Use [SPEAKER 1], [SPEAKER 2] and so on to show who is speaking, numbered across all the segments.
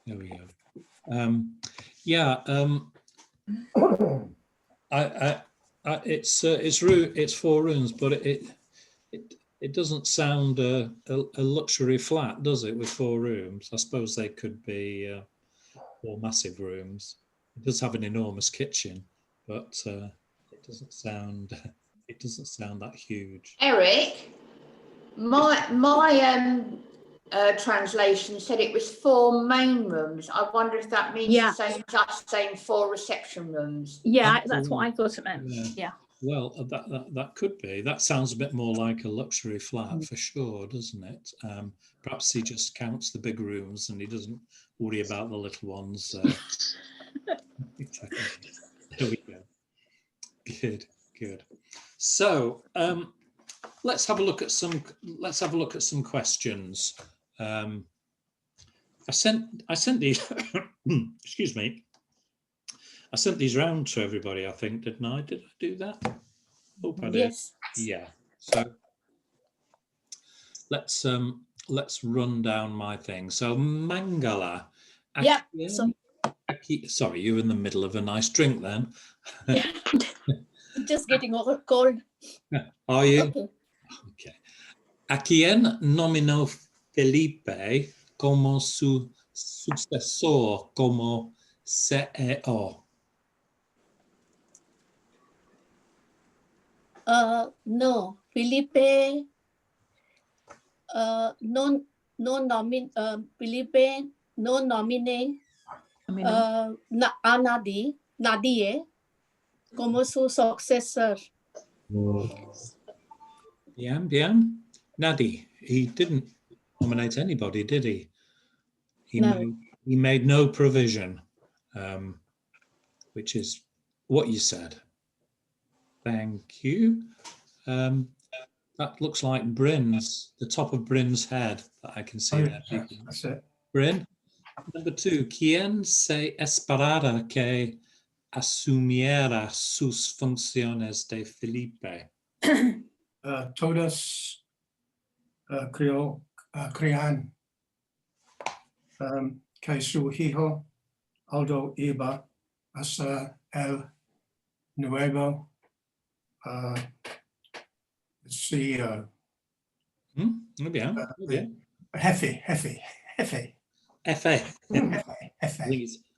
[SPEAKER 1] There we go. Yeah, it's 4 rooms, but it doesn't sound a luxury flat, does it? With 4 rooms, I suppose they could be 4 massive rooms. It does have an enormous kitchen, but it doesn't sound that huge.
[SPEAKER 2] Eric, my translation said it was 4 main rooms. I wonder if that means the same as us saying 4 reception rooms.
[SPEAKER 3] Yeah, that's what I thought it meant. Yeah.
[SPEAKER 1] Well, that could be. That sounds a bit more like a luxury flat for sure, doesn't it? Perhaps he just counts the big rooms and he doesn't worry about the little ones. There we go. Good. So let's have a look at some questions. I sent these. Excuse me. I sent these round to everybody, I think, didn't I? Did I do that? Hope I did.
[SPEAKER 3] Yes.
[SPEAKER 1] Yeah. So let's run down my thing. So Mangala.
[SPEAKER 3] Yeah.
[SPEAKER 1] Sorry, you're in the middle of a nice drink then.
[SPEAKER 3] Yeah. Just getting over cold.
[SPEAKER 1] Are you?
[SPEAKER 3] Okay.
[SPEAKER 1] ¿A quién nominó Felipe como su sucesor como CEO?
[SPEAKER 3] No, Felipe. Felipe no nominate Nadie como su successor.
[SPEAKER 1] Bien. Nadi, he didn't nominate anybody, did he? He made no provision, which is what you said. Thank you. That looks like Bryn's, the top of Bryn's head that I can see there.
[SPEAKER 4] That's it.
[SPEAKER 1] Bryn. Number 2, ¿Quién se esperara que asumiera sus funciones de Felipe?
[SPEAKER 4] Todos crean que su hijo Aldo iba a ser el nuevo CEO.
[SPEAKER 1] Muy bien.
[SPEAKER 4] Jefe.
[SPEAKER 1] FA. I think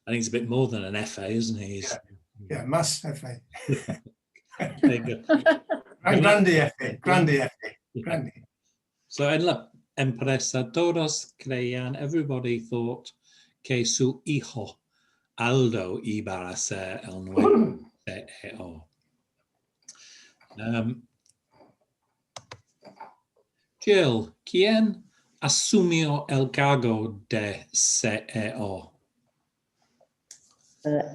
[SPEAKER 1] he's a bit more than an FA, isn't he?
[SPEAKER 4] Yeah, más jefe.
[SPEAKER 1] There you go.
[SPEAKER 4] Grande jefe. Grande.
[SPEAKER 1] So en la empresa todos creían, everybody thought que su hijo Aldo iba a ser el nuevo CEO. Jill, ¿quién asumió el cargo de CEO?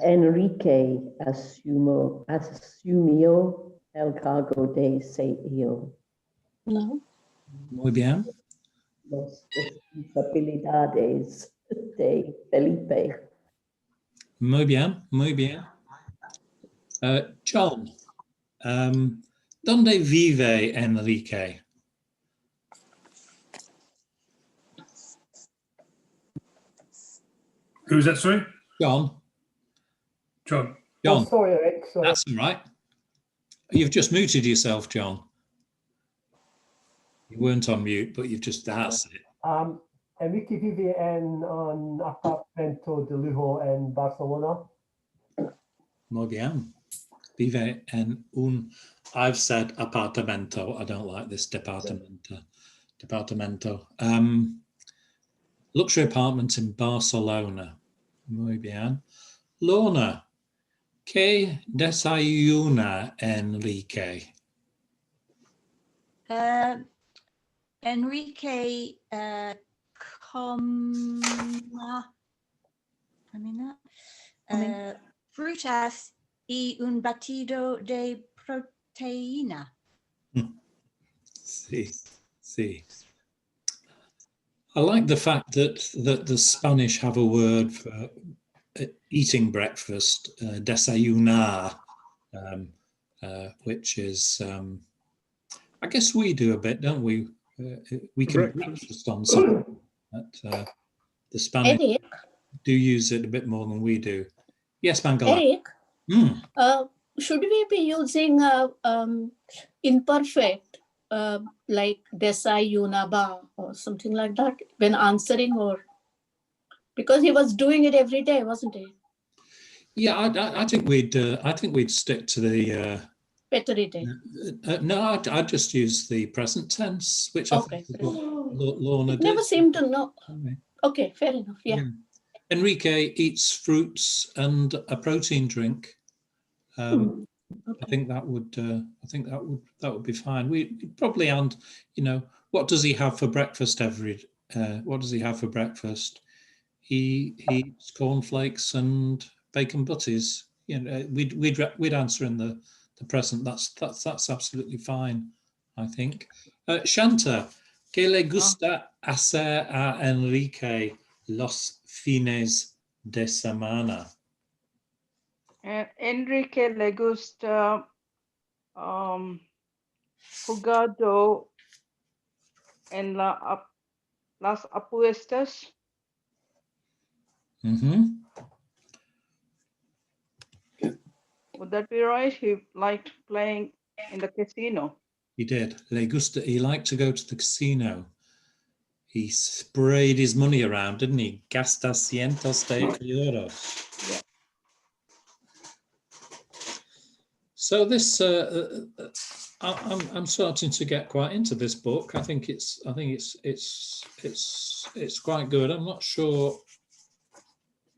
[SPEAKER 5] Enrique asumió el cargo de CEO.
[SPEAKER 3] No.
[SPEAKER 1] Muy bien.
[SPEAKER 5] Las responsabilidades de Felipe.
[SPEAKER 1] Muy bien. John, ¿dónde vive Enrique?
[SPEAKER 6] Who's that, sorry?
[SPEAKER 1] John.
[SPEAKER 7] Oh, sorry, Eric. Sorry.
[SPEAKER 1] That's all right. You've just muted yourself, John. You weren't on mute, but you've just, that's it.
[SPEAKER 7] Enrique vive en un apartamento de lujo en Barcelona.
[SPEAKER 1] Muy bien. Vive en un, I've said apartamento. I don't like this departamento. Luxury apartment in Barcelona. Muy bien. Lorna, ¿qué desayuna Enrique?
[SPEAKER 8] Enrique frutas y un batido de proteína.
[SPEAKER 1] Sí. I like the fact that the Spanish have a word for eating breakfast, desayunar, which is, I guess we do a bit, don't we? We can breakfast on something. The Spanish.
[SPEAKER 3] Eric,
[SPEAKER 1] do use it a bit more than we do. Yes, Mangala.
[SPEAKER 3] Eric,
[SPEAKER 1] Mm.
[SPEAKER 3] should we be using imperfect like desai yunaba or something like that when answering, or because he was doing it every day, wasn't he?
[SPEAKER 1] Yeah, I think we'd stick to the.
[SPEAKER 3] Better it is.
[SPEAKER 1] No, I'd just use the present tense, which I
[SPEAKER 3] Okay.
[SPEAKER 1] think is what Lorna did.
[SPEAKER 3] Never seem to know.
[SPEAKER 1] Okay.
[SPEAKER 3] Okay, fair enough. Yeah.
[SPEAKER 1] Enrique eats fruits and a protein drink. I think that would. That would be fine. We probably, and what does he have for breakfast what does he have for breakfast? He eats cornflakes and bacon butties. We'd answer in the present. That's absolutely fine, I think. Shanta, ¿qué le gusta hacer a Enrique los fines de semana?
[SPEAKER 6] Enrique le gusta jugado en las apuestas.
[SPEAKER 1] Mm-hmm.
[SPEAKER 6] Would that be right? He liked playing in the casino.
[SPEAKER 1] He did. He liked to go to the casino. He sprayed his money around, didn't he? Gasta cientos de euros.
[SPEAKER 6] Yeah.
[SPEAKER 1] So this, I'm starting to get quite into this book. I think it's quite good. I'm not sure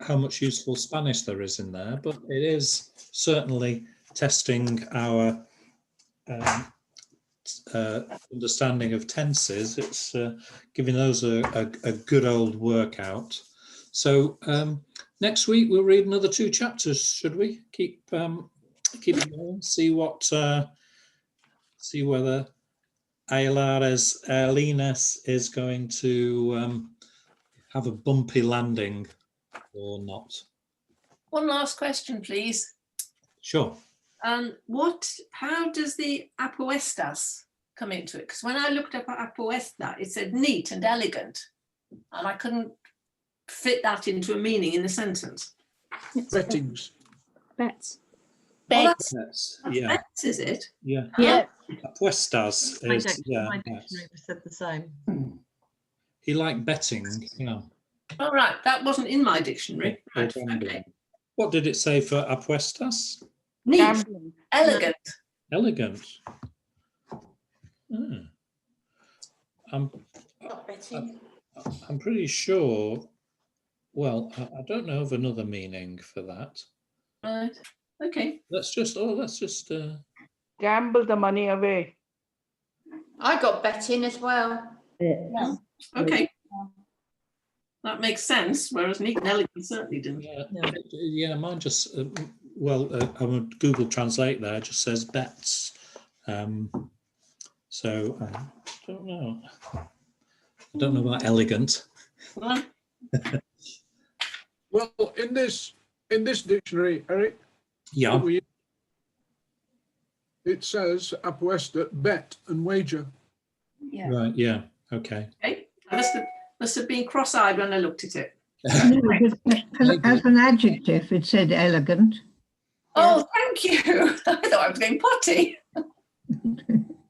[SPEAKER 1] how much useful Spanish there is in there, but it is certainly testing our understanding of tenses. It's giving those a good old workout. So next week we'll read another 2 chapters. Should we keep it going? See whether Ailines is going to have a bumpy landing or not.
[SPEAKER 9] One last question, please.
[SPEAKER 1] Sure.
[SPEAKER 9] How does the apuestas come into it? Because when I looked up apuesta, it said neat and elegant, and I couldn't fit that into a meaning in the sentence.
[SPEAKER 10] Bettings.
[SPEAKER 3] Bets.
[SPEAKER 9] Bets.
[SPEAKER 1] That's,
[SPEAKER 9] That's
[SPEAKER 1] yeah.
[SPEAKER 9] bets, is it?
[SPEAKER 1] Yeah.
[SPEAKER 3] Yeah.
[SPEAKER 1] Apuestas
[SPEAKER 10] My
[SPEAKER 1] is,
[SPEAKER 10] dictionary
[SPEAKER 1] bets.
[SPEAKER 10] said the same.
[SPEAKER 1] He liked betting. Yeah.
[SPEAKER 9] All right, that wasn't in my dictionary.
[SPEAKER 1] Or
[SPEAKER 9] Right,
[SPEAKER 1] gambling.
[SPEAKER 9] okay.
[SPEAKER 1] What did it say for apuestas?
[SPEAKER 9] Neat,
[SPEAKER 6] Gambling.
[SPEAKER 9] elegant.
[SPEAKER 1] Elegant. I'm
[SPEAKER 2] Not betting.
[SPEAKER 1] I'm pretty sure. Well, I don't know of another meaning for that.
[SPEAKER 9] Right. Okay.
[SPEAKER 1] Let's just.
[SPEAKER 6] Gamble the money away.
[SPEAKER 2] I got betting as well.
[SPEAKER 5] Yeah.
[SPEAKER 9] Okay. That makes sense. Whereas neat and elegant certainly didn't.
[SPEAKER 1] Yeah, mine just. I'm on Google Translate there. Just says bets. So I don't know. I don't know about elegant.
[SPEAKER 9] Well,
[SPEAKER 10] Well, in this dictionary, Eric,
[SPEAKER 1] Yeah.
[SPEAKER 10] it says apuesta, bet and wager.
[SPEAKER 9] yeah.
[SPEAKER 1] Right. Yeah. Okay.
[SPEAKER 9] Okay. I must have been cross-eyed when I looked at it.
[SPEAKER 11] No, as an adjective, it said elegant.
[SPEAKER 9] Oh, thank you. I thought I was going potty.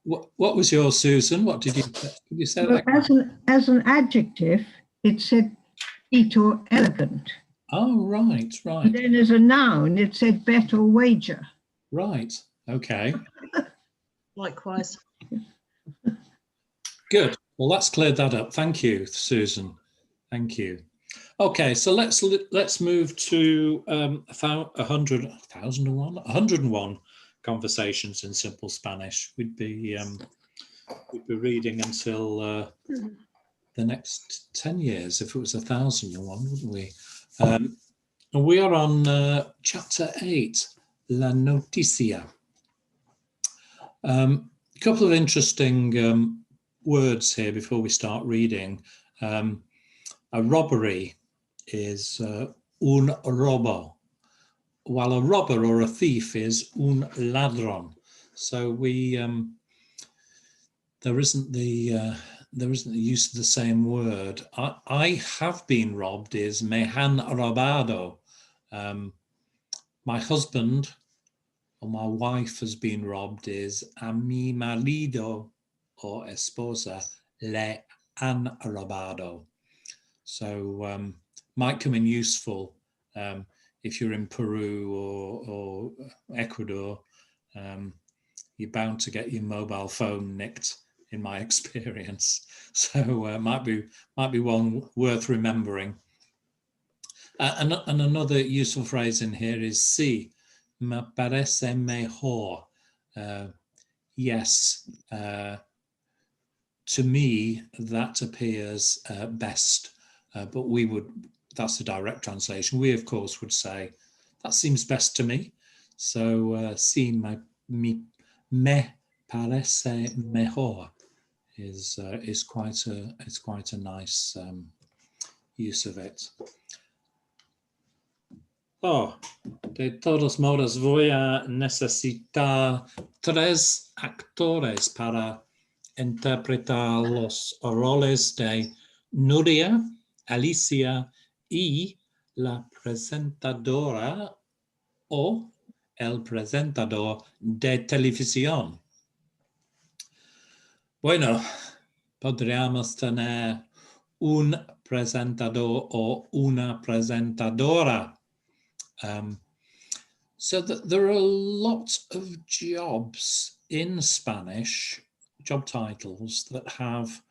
[SPEAKER 1] What was yours, Susan? What did you say
[SPEAKER 11] Well,
[SPEAKER 1] that?
[SPEAKER 11] as an adjective, it said neat or elegant.
[SPEAKER 1] Oh, right.
[SPEAKER 11] And then as a noun, it said bet or wager.
[SPEAKER 1] Right. Okay.
[SPEAKER 10] Likewise.
[SPEAKER 1] Good. Well, that's cleared that up. Thank you, Susan. Thank you. Okay, so let's move to 101 conversations in simple Spanish. We'd be reading until the next 10 years if it was 1,001, wouldn't we? And we are on chapter 8, La Noticia. A couple of interesting words here before we start reading. A robbery is un robo, while a robber or a thief is un ladrón. So there isn't the there isn't the use of the same word. I have been robbed is me han robado. My husband or my wife has been robbed is a mi marido or esposa le han robado. So might come in useful if you're in Peru or Ecuador. You're bound to get your mobile phone nicked, in my experience. So might be one worth remembering. And another useful phrase in here is sí, me parece mejor. Yes, to me that appears best, but that's a direct translation. We of course would say that seems best to me. So sí, me parece mejor is quite a nice use of it. De todos modos voy a necesitar 3 actores para interpretar los roles de Nuria, Alicia y la presentadora o el presentador de televisión. Bueno, podríamos tener un presentador o una presentadora. So that there are a lot of jobs in Spanish, job titles that have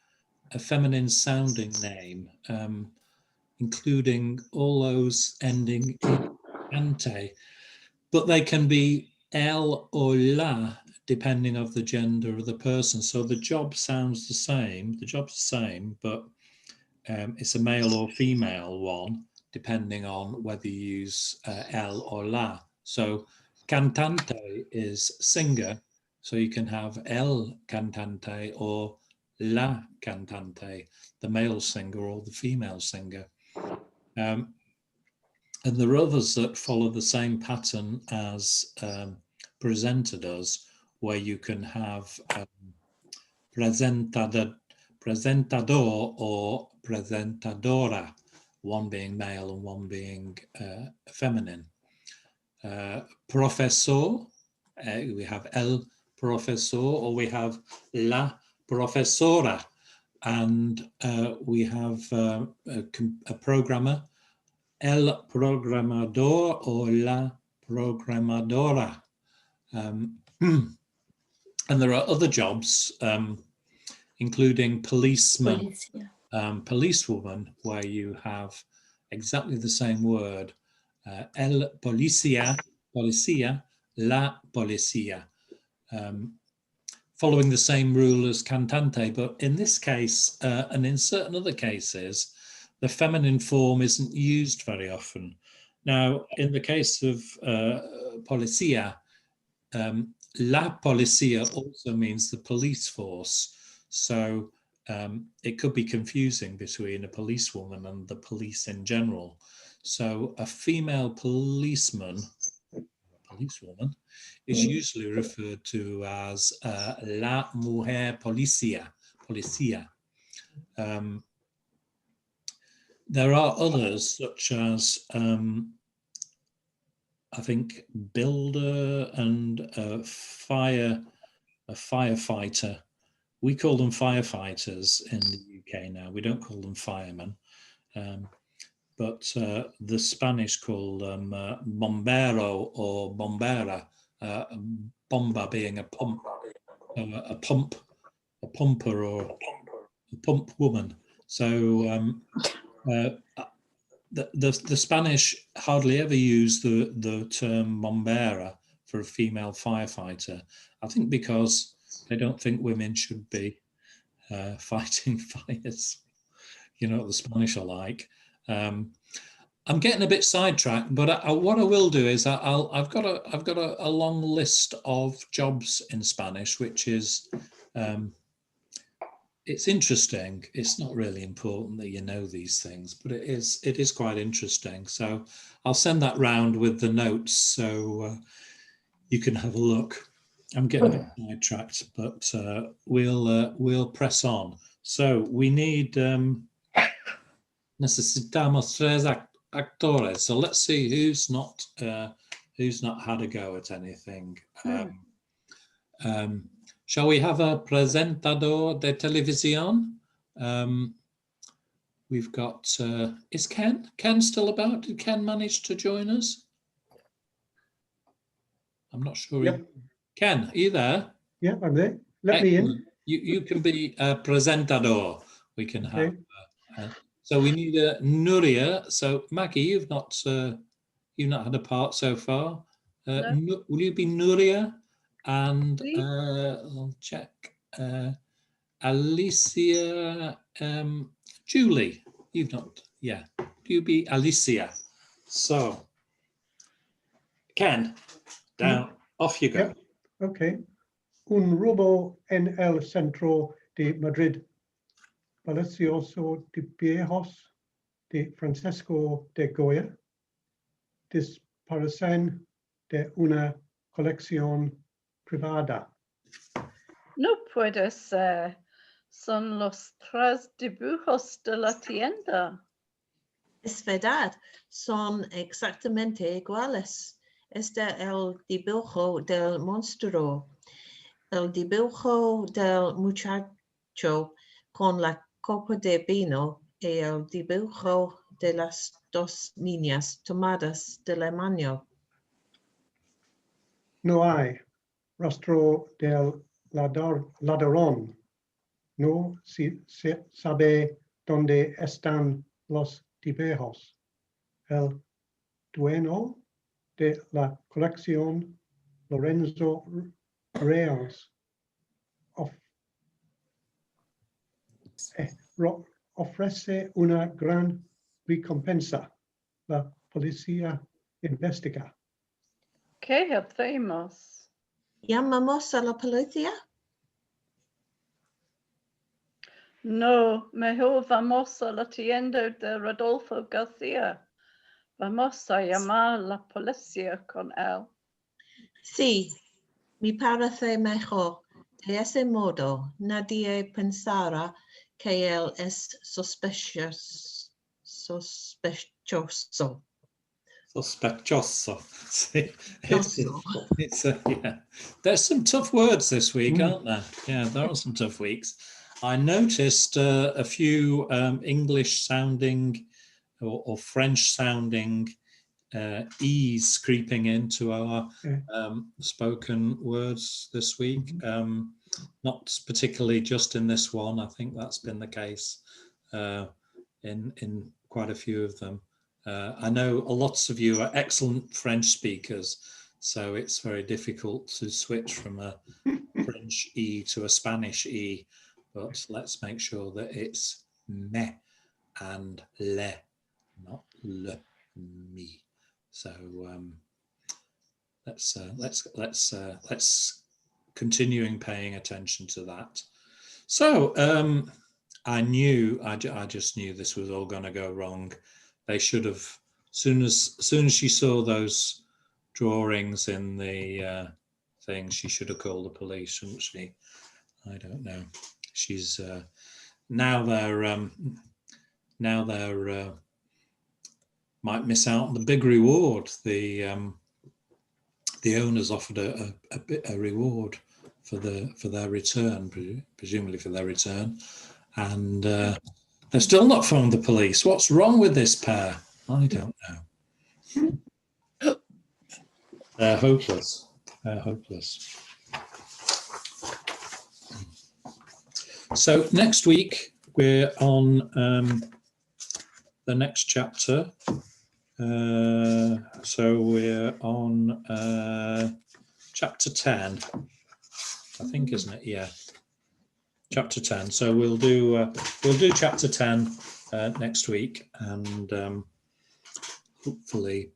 [SPEAKER 1] a feminine sounding name, including all those ending in ante, but they can be el or la depending of the gender of the person. So the job sounds the same, the job's the same, but it's a male or female one, depending on whether you use el or la. So cantante is singer, so you can have el cantante or la cantante, the male singer or the female singer. And there are others that follow the same pattern as presenter does, where you can have presentador or presentadora, one being male and one being feminine. Profesor, we have el profesor, or we have la profesora, and we have a programmer, el programador or la programadora. And there are other jobs, including policeman, policewoman, where you have exactly the same word, el policía, la policía, following the same rule as cantante. But in this case, and in certain other cases, the feminine form isn't used very often. Now, in the case of policía, la policía also means the police force. So it could be confusing between a policewoman and the police in general. So a female policewoman is usually referred to as la mujer policía. There are others such as I think builder and a firefighter. We call them firefighters in the UK now. We don't call them firemen. But the Spanish call them bombero or bombera, bomba being a pump, a pumper or a pump woman. So the Spanish hardly ever use the term bombera for a female firefighter. I think because they don't think women should be fighting fires. You know what the Spanish are like. I'm getting a bit sidetracked, but what I will do is I've got a long list of jobs in Spanish, which is it's interesting. It's not really important that you know these things, but it is quite interesting. So I'll send that round with the notes so you can have a look. I'm getting a bit sidetracked, but we'll press on. So we need necesitamos tres actores. So let's see who's not had a go at anything. Shall we have a presentador de televisión? We've got, is Ken still about? Did Ken manage to join us? I'm not sure.
[SPEAKER 7] Yep.
[SPEAKER 1] Ken, are you there?
[SPEAKER 7] Yeah, I'm there. Let me in.
[SPEAKER 1] Excellent. You can be a presentador. We can have. So we need a Nuria. So Maggie, you've not had a part so far.
[SPEAKER 6] No.
[SPEAKER 1] Will you be Nuria? And I'll check. Alicia, Julie, you've not. Yeah. Do you be Alicia? So Ken, down. Off you go.
[SPEAKER 7] Yep. Okay. Un robo en el centro de Madrid, Palacio de Viejos de Francisco de Goya, disparecen de una colección privada.
[SPEAKER 6] No puede ser. Son los tres dibujos de la tienda.
[SPEAKER 10] Es verdad, son exactamente iguales. El dibujo del monstruo, el dibujo del muchacho con la copa de vino y el dibujo de las dos niñas tomadas de la mano.
[SPEAKER 7] No hay rastro del ladrón. No se sabe dónde están los dibujos. El dueño de la colección, Lorenzo Reals, ofrece una gran recompensa. La policía investiga.
[SPEAKER 6] ¿Qué hacemos?
[SPEAKER 10] ¿Llamamos a la policía?
[SPEAKER 6] No, mejor vamos a la tienda de Rodolfo García. Vamos a llamar a la policía con él.
[SPEAKER 10] Sí, me parece mejor. De ese modo, nadie pensará que él es sospechoso.
[SPEAKER 1] Sospechoso. See, yeah. There's some tough words this week, aren't there? Yeah, there are some tough weeks. I noticed a few English-sounding or French-sounding E's creeping into our spoken words this week. Not particularly just in this one. I think that's been the case in quite a few of them. I know lots of you are excellent French speakers, so it's very difficult to switch from a French E to a Spanish E, but let's make sure that it's me and le, not le, me. So let's continuing paying attention to that. So I just knew this was all going to go wrong. They should have, soon as she saw those drawings in the thing, she should have called the police, shouldn't she? I don't know. She's now they're might miss out on the big reward. The owners offered a reward for their return, presumably for their return, and they've still not phoned the police. What's wrong with this pair? I don't know. They're hopeless. They're hopeless. So next week we're on the next chapter. So we're on chapter 10, I think, isn't it? Yeah, chapter 10. So we'll do chapter 10 next week, and hopefully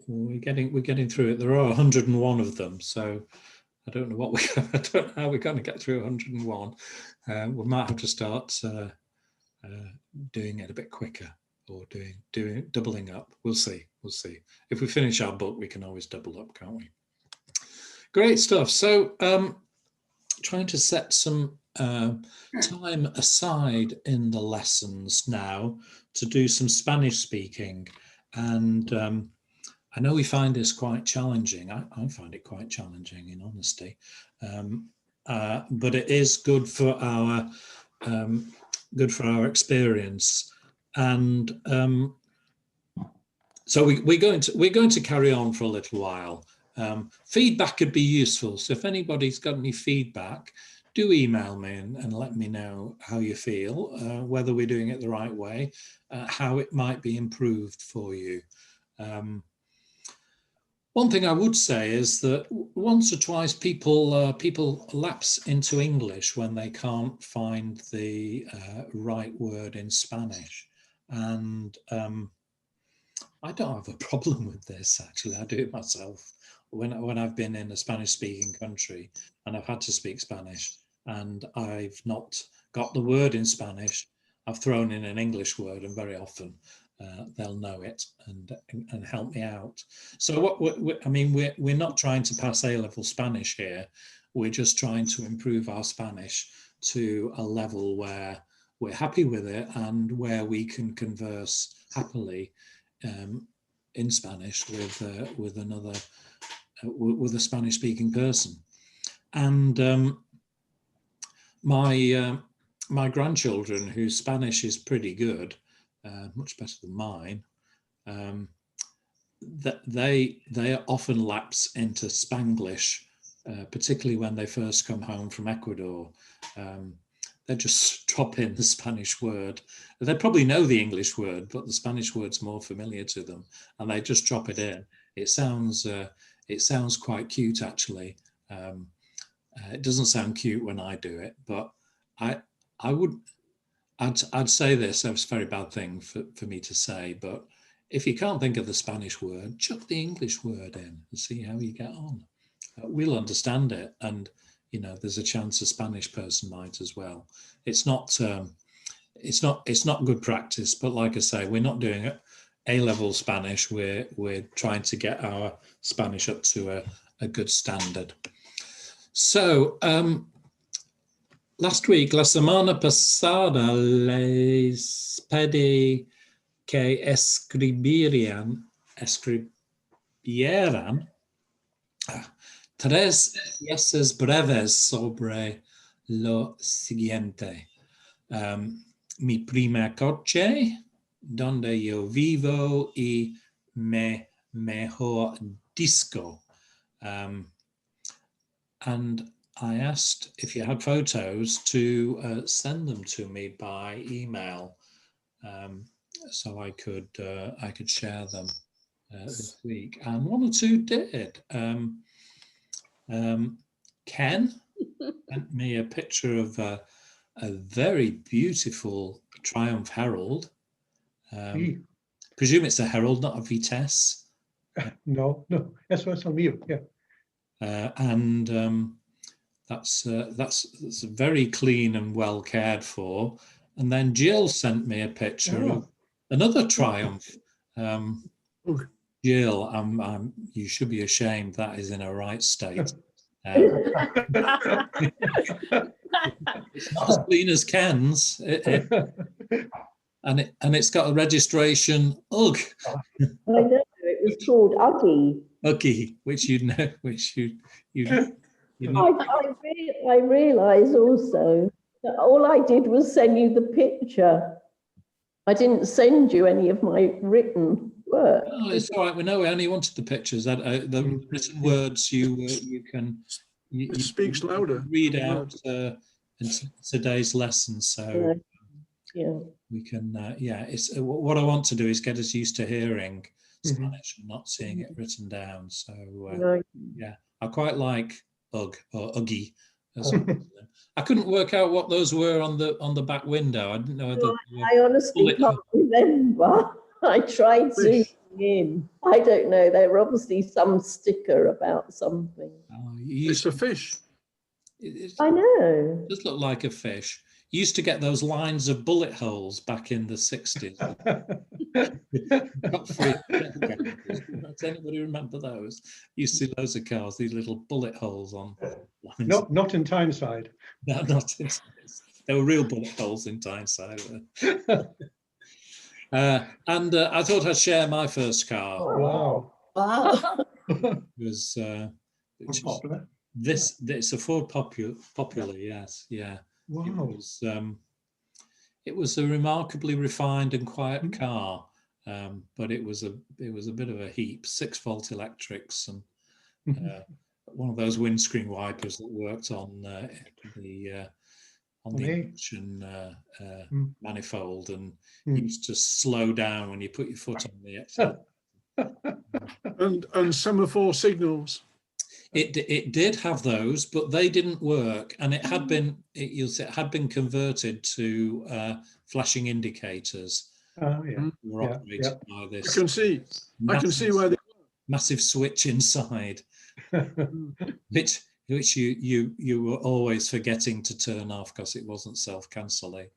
[SPEAKER 1] we're getting through it. There are 101 of them, so I don't know I don't know how we're going to get through 101. We might have to start doing it a bit quicker, or doubling up. We'll see. If we finish our book, we can always double up, can't we? Great stuff. So trying to set some time aside in the lessons now to do some Spanish speaking. And I know we find this quite challenging. I find it quite challenging, in honesty. But it is good for our experience. And so we're going to carry on for a little while. Feedback could be useful. So if anybody's got any feedback, do email me and let me know how you feel, whether we're doing it the right way, how it might be improved for you. One thing I would say is that once or twice people lapse into English when they can't find the right word in Spanish. And I don't have a problem with this, actually. I do it myself. When I've been in a Spanish-speaking country and I've had to speak Spanish and I've not got the word in Spanish, I've thrown in an English word, and very often they'll know it and help me out. So we're not trying to pass A-level Spanish here. We're just trying to improve our Spanish to a level where we're happy with it and where we can converse happily in Spanish with another. With a Spanish-speaking person. And my grandchildren, whose Spanish is pretty good, much better than mine, that they often lapse into Spanglish, particularly when they first come home from Ecuador. They just drop in the Spanish word. They probably know the English word, but the Spanish word's more familiar to them, and they just drop it in. It sounds quite cute, actually. It doesn't sound cute when I do it, but I'd say this. That's a very bad thing for me to say, but if you can't think of the Spanish word, chuck the English word in and see how you get on. We'll understand it, and there's a chance a Spanish person might as well. It's not good practice, but like I say, we're not doing it A-level Spanish. We're trying to get our Spanish up to a good standard. So last week, la semana pasada, les pedí que escribieran 3 piezas breves sobre lo siguiente. Mi primer coche, donde yo vivo, y mi mejor disco. And I asked if you had photos to send them to me by email, so I could share them this week. And 1 or 2 did. Ken sent me a picture of a very beautiful Triumph Herald. Presume it's a Herald, not a Vitesse.
[SPEAKER 12] No, eso es el mío, yeah.
[SPEAKER 1] And that's very clean and well cared for. And then Jill sent me a picture of another Triumph. Jill, you should be ashamed. That is in a right state. It's not as clean as Ken's, and it's got a registration UGG.
[SPEAKER 5] I know, it was called Uggy.
[SPEAKER 1] Uggy, which you know.
[SPEAKER 5] I realise also that all I did was send you the picture. I didn't send you any of my written work.
[SPEAKER 1] Oh, it's all right. We know we only wanted the pictures. The written words you can.
[SPEAKER 12] It speaks louder.
[SPEAKER 1] Read out in today's lesson, so we can. It's what I want to do is get us used to hearing Spanish and not seeing it written down. So I quite like UGG or Uggy. I couldn't work out what those were on the back window. I didn't know whether
[SPEAKER 5] I honestly can't remember. I tried zooming in. I don't know. There were obviously some sticker about something.
[SPEAKER 12] It's a fish.
[SPEAKER 5] I know.
[SPEAKER 1] It does look like a fish. You used to get those lines of bullet holes back in the 60s. Does anybody remember those? You see loads of cars, these little bullet holes on
[SPEAKER 12] No, not in Tyneside.
[SPEAKER 1] No, not in, there were real bullet holes in Tyneside. And I thought I'd share my first car.
[SPEAKER 12] Wow.
[SPEAKER 3] Wow.
[SPEAKER 1] It was which is-
[SPEAKER 4] Popular.
[SPEAKER 1] it's a Ford Popular, yes, yeah.
[SPEAKER 12] Wow.
[SPEAKER 1] It was a remarkably refined and quiet car, but it was a bit of a heap. 6-volt electrics and one of those windscreen wipers that worked on the induction manifold, and used to slow down when you put your foot on the accelerator.
[SPEAKER 12] And semaphore signals.
[SPEAKER 1] It did have those, but they didn't work, and it had been it had been converted to flashing indicators.
[SPEAKER 12] Oh, yeah.
[SPEAKER 1] Were operated by this.
[SPEAKER 12] I can see where they
[SPEAKER 1] massive switch inside, which you were always forgetting to turn off because it wasn't self-cancelling.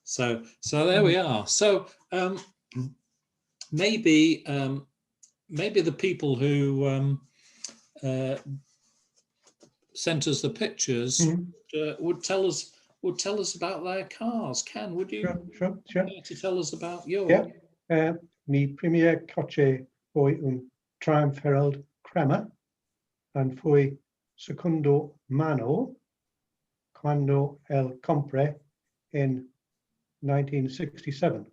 [SPEAKER 1] So there we are. So maybe the people who sent us the pictures would tell us about their cars. Ken, would you
[SPEAKER 12] Sure.
[SPEAKER 1] care to tell us about yours?
[SPEAKER 12] Yeah. Mi premier coche foi un Triumph Herald Crema, and foi secondo mano quando el compré in 1967.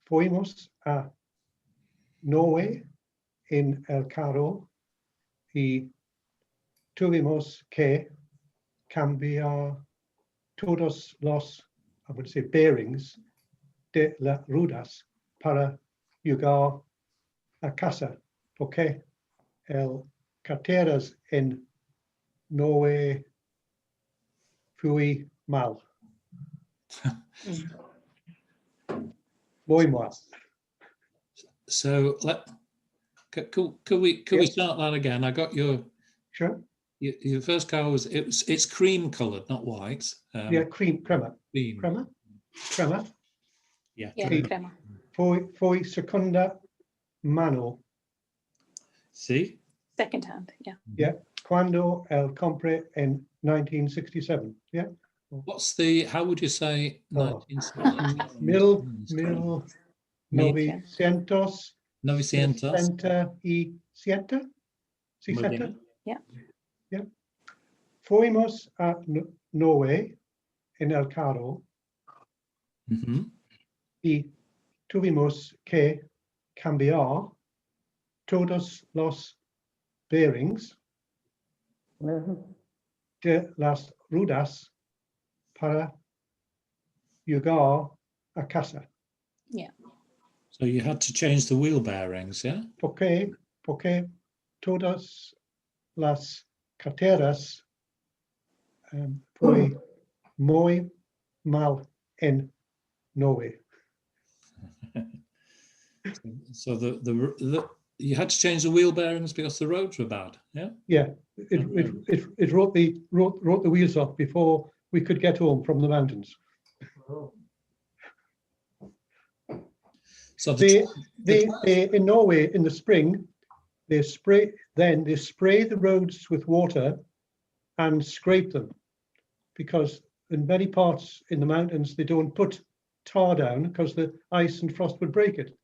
[SPEAKER 12] Fuimos a Norway en el carro y tuvimos que cambiar todos los, I would say, bearings de las ruedas para llegar a casa, porque el carteras en Norway fui mal. Muy mal.
[SPEAKER 1] So could we start that again? I got your first car it's cream coloured, not white.
[SPEAKER 12] Crema.
[SPEAKER 1] Yeah,
[SPEAKER 3] crema.
[SPEAKER 12] Foi segunda mano.
[SPEAKER 1] See?
[SPEAKER 3] Second hand, yeah.
[SPEAKER 12] Yeah, cuando el compré en 1967. Yeah.
[SPEAKER 1] What's the? How would you say?
[SPEAKER 12] 1967. 900.
[SPEAKER 1] 967.
[SPEAKER 3] Yeah.
[SPEAKER 12] Yeah. Fuimos a Norway en el carro y tuvimos que cambiar todos los bearings de las ruedas para llegar a casa.
[SPEAKER 3] Yeah.
[SPEAKER 1] So you had to change the wheel bearings, yeah?
[SPEAKER 12] Porque todas las carteras fue muy mal en Norway.
[SPEAKER 1] So you had to change the wheel bearings because the roads were bad, yeah?
[SPEAKER 12] Yeah, it wrote the wheels off before we could get home from the mountains.
[SPEAKER 1] So
[SPEAKER 12] they in Norway in the spring they spray the roads with water and scrape them, because in many parts in the mountains they don't put tar down because the ice and frost would break it.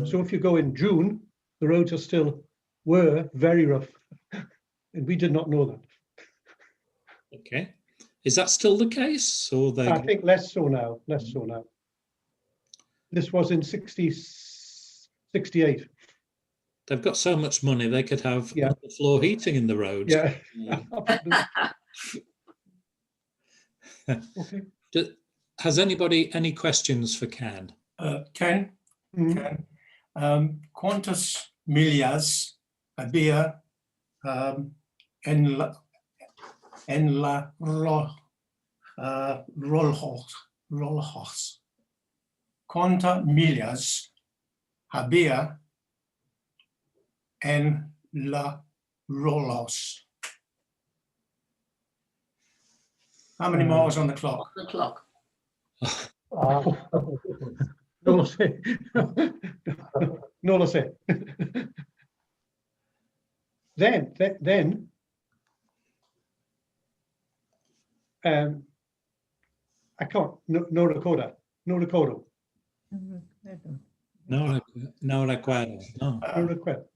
[SPEAKER 12] So if you go in June, the roads were very rough, and we did not know that.
[SPEAKER 1] Okay, is that still the case, or they?
[SPEAKER 12] I think less so now. This was in 68.
[SPEAKER 1] They've got so much money they could have floor heating in the roads.
[SPEAKER 12] Yeah. Okay.
[SPEAKER 1] Has anybody any questions for Ken?
[SPEAKER 4] Ken, ¿cuántas millas había en la Rollhorse? ¿Cuántas millas había en la Rollhorse? How many miles on the clock?
[SPEAKER 9] The clock.
[SPEAKER 12] No lo sé. No lo sé. then, I can't, no recorder.
[SPEAKER 1] No recuerdo. No.
[SPEAKER 12] No recuerdo,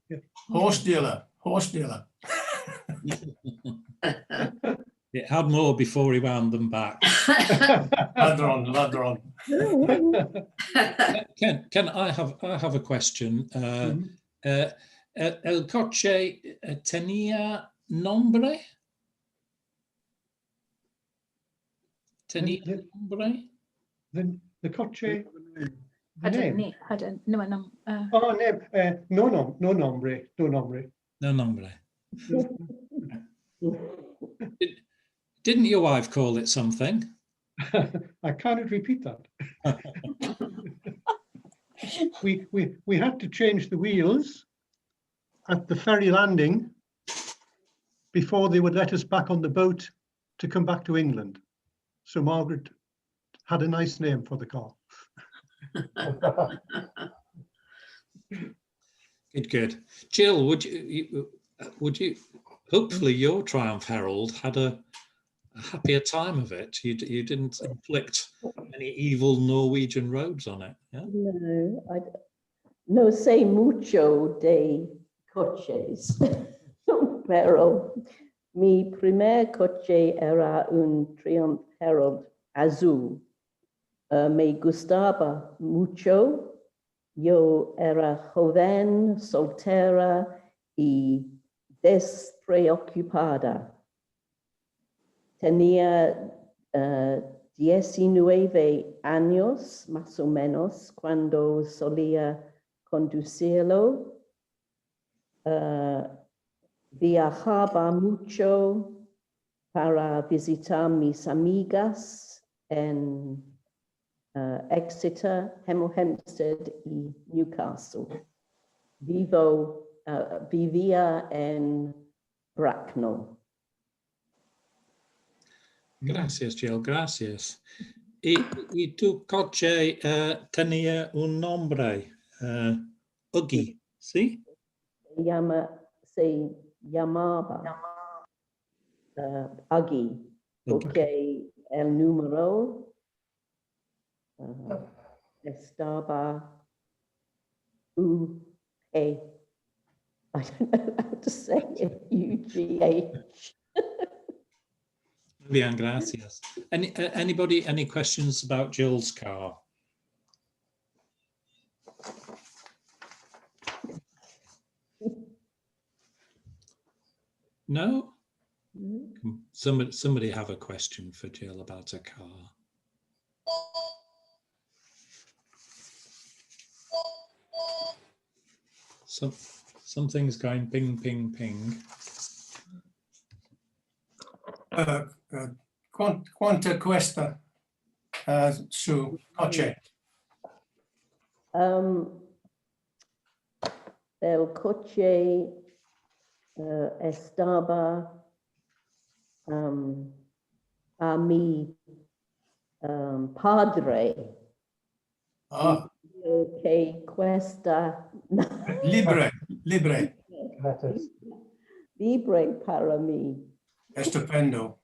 [SPEAKER 12] yeah.
[SPEAKER 4] Horse dealer.
[SPEAKER 1] It had more before he wound them back.
[SPEAKER 4] Ladron.
[SPEAKER 1] Can I have a question? El coche tenía nombre? Tenía nombre?
[SPEAKER 12] The coche.
[SPEAKER 3] Had
[SPEAKER 12] Name.
[SPEAKER 3] no,
[SPEAKER 12] Oh, name. No nombre.
[SPEAKER 1] No nombre. Didn't your wife call it something?
[SPEAKER 12] I cannot repeat that. we had to change the wheels at the ferry landing before they would let us back on the boat to come back to England. So Margaret had a nice name for the car.
[SPEAKER 1] Good. Jill, would you? Hopefully, your Triumph Herald had a happier time of it. You didn't inflict any evil Norwegian roads on it. Yeah?
[SPEAKER 5] No sé mucho de coches, pero mi primer coche era un Triumph Herald azul. Me gustaba mucho. Yo era joven, soltera y despreocupada. Tenía 19 años, más o menos, cuando solía conducirlo. Viajaba mucho para visitar mis amigas en Exeter, Hemel Hempstead y Newcastle. Vivía en Bracknell.
[SPEAKER 1] Gracias, Jill, gracias. Y tu coche tenía un nombre, Uggy, ¿sí?
[SPEAKER 5] Se llamaba Uggy, porque el número estaba I don't know how to say it, UGH.
[SPEAKER 1] Bien, gracias. Anybody, any questions about Jill's car? No? Somebody have a question for Jill about a car. Something's going ping, ping, ping.
[SPEAKER 4] Quanta cuesta su coche?
[SPEAKER 5] El coche estaba a mi padre. Que cuesta
[SPEAKER 4] Libre.
[SPEAKER 5] Libre para mí.
[SPEAKER 4] Estupendo.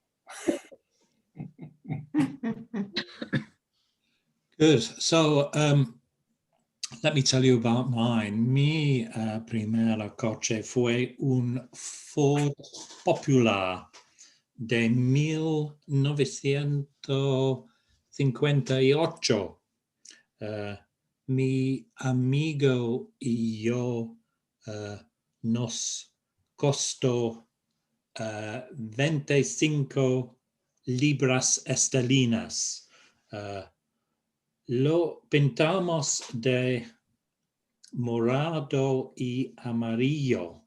[SPEAKER 1] Good. So let me tell you about mine. Mi primera coche fue un Ford Popular de 1958. Mi amigo y yo nos costó 25 libras esterlinas. Lo pintamos de morado y amarillo,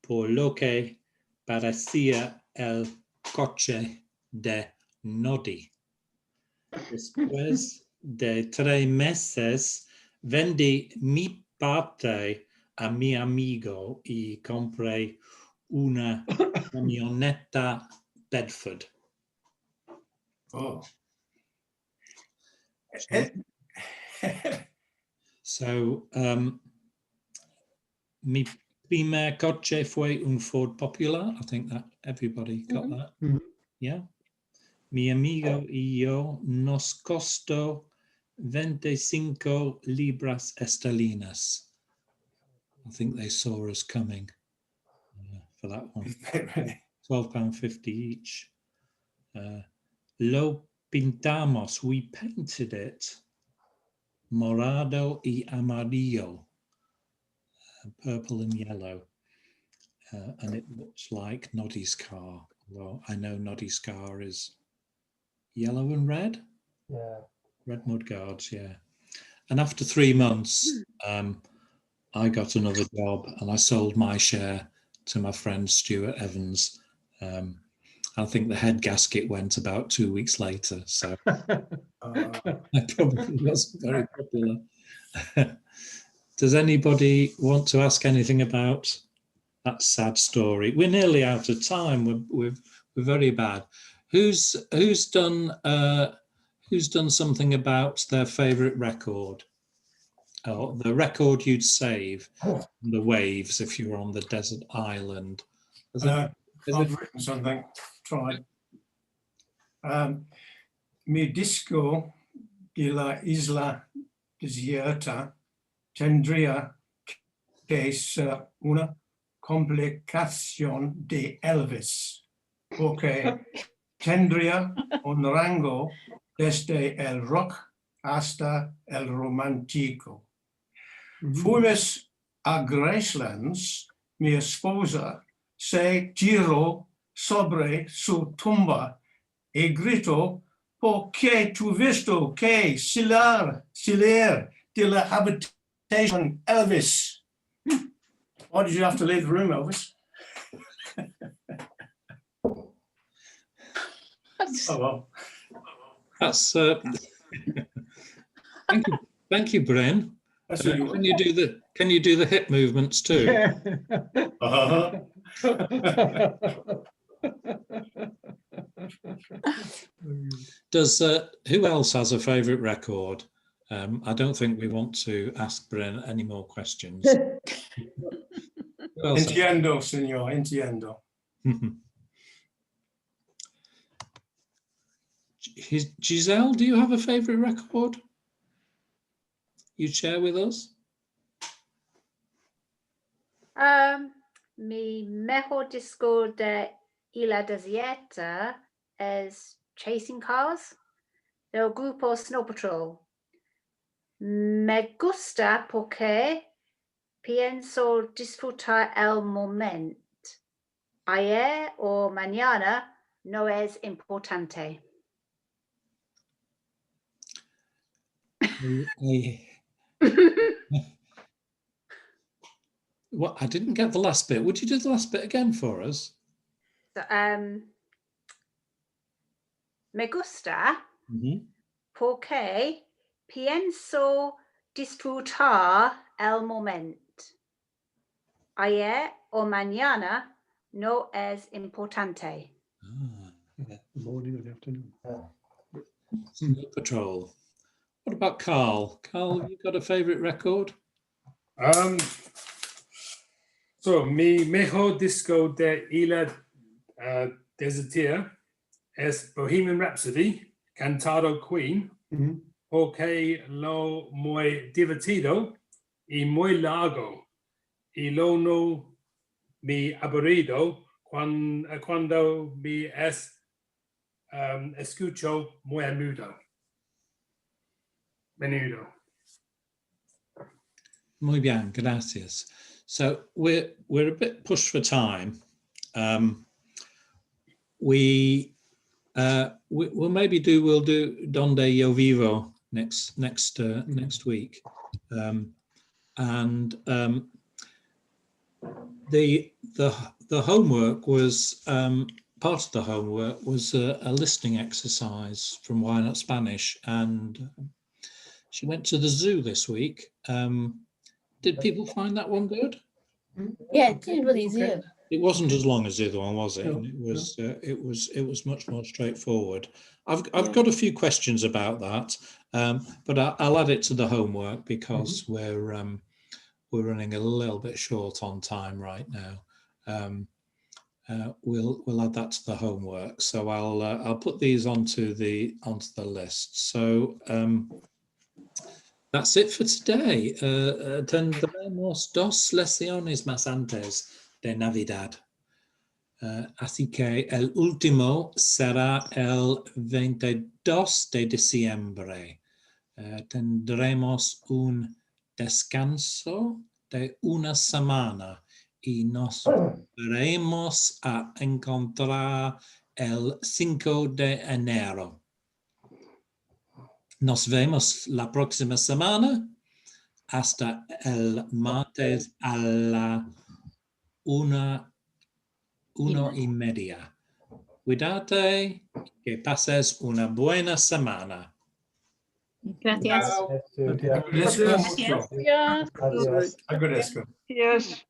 [SPEAKER 1] por lo que parecía el coche de Noddy. Después de 3 meses, vendí mi parte a mi amigo y compré una camioneta Bedford.
[SPEAKER 4] Oh.
[SPEAKER 1] So, mi primer coche fue un Ford Popular. I think that everybody got that.
[SPEAKER 12] Mhm.
[SPEAKER 1] Yeah. Mi amigo y yo nos costó 25 libras esterlinas. I think they saw us coming for that one. £12.50 each. Lo pintamos, we painted it. Morado y amarillo. Purple and yellow. And it looks like Noddy's car. Although I know Noddy's car is yellow and red.
[SPEAKER 7] Yeah.
[SPEAKER 1] Red mudguards, yeah. And after 3 months, I got another job and I sold my share to my friend Stuart Evans. I think the head gasket went about 2 weeks later, so I probably wasn't very popular. Does anybody want to ask anything about that sad story? We're nearly out of time. We're very bad. Who's done something about their favourite record? Or the record you'd save the waves if you were on the desert island?
[SPEAKER 4] I've written something. Tried. Mi disco de la isla desierta tendría que ser una complicación de Elvis, porque tendría un rango desde el rock hasta el romántico. Fuimos a Gracelands, mi esposa se tiró sobre su tumba y gritó, ¿por qué tú visto que salir de la habitación, Elvis? Why did you have to leave the room, Elvis? Oh well.
[SPEAKER 1] That's thank you, Bryn. Can you do the hip movements too?
[SPEAKER 12] Yeah.
[SPEAKER 1] Does who else has a favourite record? I don't think we want to ask Bryn any more questions. Who else?
[SPEAKER 4] Entiendo, señor, entiendo.
[SPEAKER 1] Giselle, do you have a favourite record you'd share with us?
[SPEAKER 13] Mi mejor disco de Isla Desierta es Chasing Cars del grupo Snow Patrol. Me gusta porque pienso disfrutar el momento. Ayer o mañana no es importante.
[SPEAKER 1] What? I didn't get the last bit. Would you do the last bit again for us?
[SPEAKER 13] So, me gusta porque pienso disfrutar el momento. Ayer o mañana no es importante.
[SPEAKER 12] Morning or the afternoon.
[SPEAKER 1] Snow Patrol. What about Carl? Carl, have you got a favourite record?
[SPEAKER 14] So, mi mejor disco de Isla Desierta es Bohemian Rhapsody, cantado Queen, porque lo muy divertido y muy largo, y lo no mi aburrido cuando mi escucho muy a menudo.
[SPEAKER 1] Muy bien, gracias. So we're a bit pushed for time. We'll do Donde Yo Vivo next week, and the homework was part of the homework was a listening exercise from Why Not Spanish, and she went to the zoo this week. Did people find that one good?
[SPEAKER 3] Yeah, it was easier.
[SPEAKER 1] It wasn't as long as the other one, was it?
[SPEAKER 12] No,
[SPEAKER 1] And it was much more straightforward. I've got a few questions about that, but I'll add it to the homework because we're we're running a little bit short on time right now. We'll add that to the homework. So I'll put these onto the list. So that's it for today. Tendremos dos lesiones más antes de Navidad. Así que el último será el 22 de diciembre. Tendremos un descanso de una semana y nos volveremos a encontrar el 5 de enero. Nos vemos la próxima semana hasta el martes a la 1:30. Cuídate, que pases una buena semana.
[SPEAKER 3] Gracias.
[SPEAKER 4] Agradezco.
[SPEAKER 6] Yes.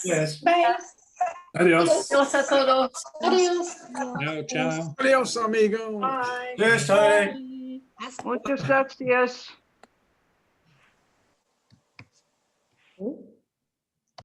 [SPEAKER 4] Yes.
[SPEAKER 14] Adiós.
[SPEAKER 2] Adiós a todos. Adiós.
[SPEAKER 1] Chao, chao.
[SPEAKER 14] Adiós, amigo.
[SPEAKER 4] Yes, Tony.
[SPEAKER 6] Muchas gracias.
[SPEAKER 5] Oh.